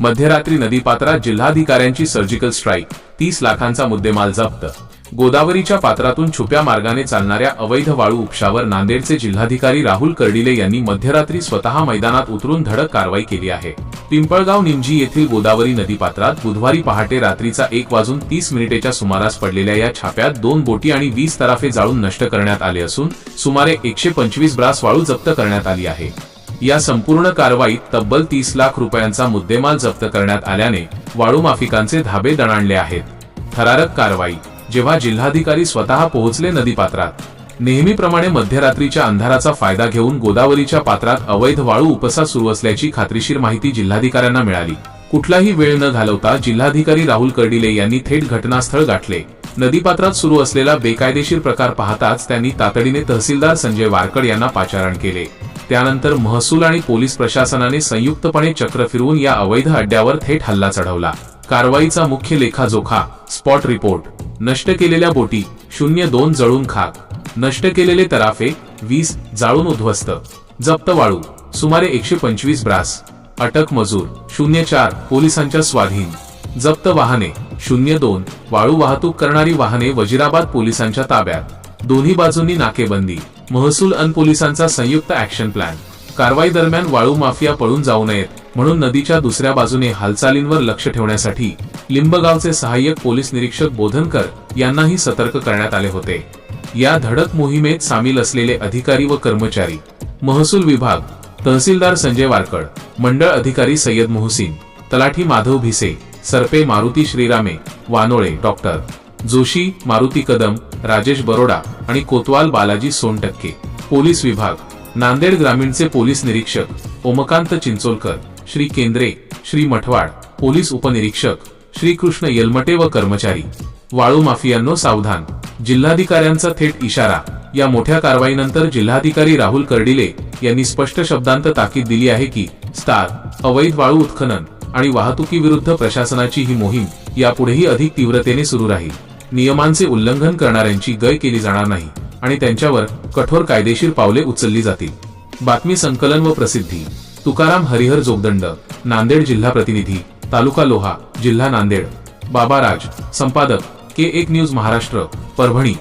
मध्यरात्री नदीपात्रात जिल्हाधिकाऱ्यांची सर्जिकल स्ट्राईक, 30 लाखांचा मुद्देमाल जप्त। गोदावरीच्या पात्रातून छुप्या मार्गाने चालणाऱ्या अवैध वाळू उपशावर नांदेडचे जिल्हाधिकारी राहुल कर्डिले यांनी मध्यरात्री स्वतः मैदानात उतरून धडक कारवाई केली आहे। पिंपळगाव निमजी येथील गोदावरी नदीपात्रात बुधवारी पहाटे रात्रीचा 1:30 सुमारास पडलेल्या या छाप्यात 2 बोटी आणि 20 तराफे जाळून नष्ट करण्यात आले असून सुमारे 125 ब्रास वाळू जप्त करण्यात आली आहे। या संपूर्ण कारवाईत तब्बल 30 लाख रुपयांचा मुद्देमाल जप्त करण्यात आल्याने वाळू माफिकांचे धाबे दणाणले आहेत। थरारक कारवाई। जेव्हा जिल्हाधिकारी स्वतः पोहोचले नदीपात्रात, नेहमीप्रमाणे मध्यरात्रीच्या अंधाराचा फायदा घेऊन गोदावरीच्या पात्रात अवैध वाळू उपसा सुरू असल्याची खात्रीशीर माहिती जिल्हाधिकाऱ्यांना मिळाली। कुठलाही वेळ न घालवता जिल्हाधिकारी राहुल कर्डिले यांनी थेट घटनास्थळ गाठले। नदीपात्रात सुरू असलेला बेकायदेशीर प्रकार पाहताच त्यांनी तातडीने तहसीलदार संजय वारकड यांना पाचारण केले। त्यानंतर महसूल आणि पोलीस प्रशासनाने संयुक्तपणे चक्र फिरवून या अवैध अड्ड्यावर थेट हल्ला चढवला। कारवाईचा मुख्य लेखाजोखा, स्पॉट रिपोर्ट। नष्ट केलेल्या बोटी 02 जळून खाक, नष्ट केलेले तराफे 20 जाळून उद्ध्वस्त, जप्त वाळू सुमारे 125 ब्रास, अटक मजूर 04 पोलिसांच्या स्वाधीन, जप्त वाहने 02 वाळू वाहतूक करणारी वाहने वजीराबाद पोलिसांच्या ताब्यात, दोन्ही बाजूंनी नाकेबंदी, महसूल अन पोलिसांचा संयुक्त ऍक्शन प्लॅन। कारवाई दरम्यान वाळू माफिया पळून जाऊ नयेत म्हणून नदीच्या दुसऱ्या बाजूने हालचालींवर लक्ष ठेवण्यासाठी लिंबगावचे सहाय्यक पोलीस निरीक्षक बोधनकर यांनाही सतर्क करण्यात आले होते। या धडक मोहिमेत सामील असलेले अधिकारी व कर्मचारी, महसूल विभाग, तहसीलदार संजय वारकड, मंडळ अधिकारी सय्यद मोहसिन, तलाठी माधव भिसे, सरपे मारुती श्रीरामे, वानोळे डॉक्टर जोशी, मारुती कदम, राजेश बरोडा आणि कोतवाल बालाजी सोनटक्के। पोलीस विभाग, नांदेड ग्रामीणचे पोलीस निरीक्षक ओमकांत चिंचोलकर, श्री केंद्रे, श्री मठवाड, पोलीस उपनिरीक्षक श्री कृष्ण येलमटे व कर्मचारी। वाळू माफियांनो सावधान, जिल्हाधिकाऱ्यांचा थेट इशारा। या मोठ्या कारवाईनंतर जिल्हाधिकारी राहुल कर्डिले यांनी स्पष्ट शब्दांत ताकीद दिली आहे की अवैध वाळू उत्खनन आणि वाहतुकीविरुद्ध प्रशासनाची ही मोहीम यापुढेही अधिक तीव्रतेने सुरू राहील। नियमांचे उल्लंघन करणाऱ्यांची गय केली जाणार नाही आणि त्यांच्यावर कठोर कायदेशीर पावले उचलली जातील। बातमी संकलन व प्रसिद्धी तुकाराम हरिहर जोगदंड, नांदेड जिल्हा प्रतिनिधी, तालुका लोहा, जिल्हा नांदेड। बाबा राज, संपादक K1 न्यूज महाराष्ट्र, परभणी।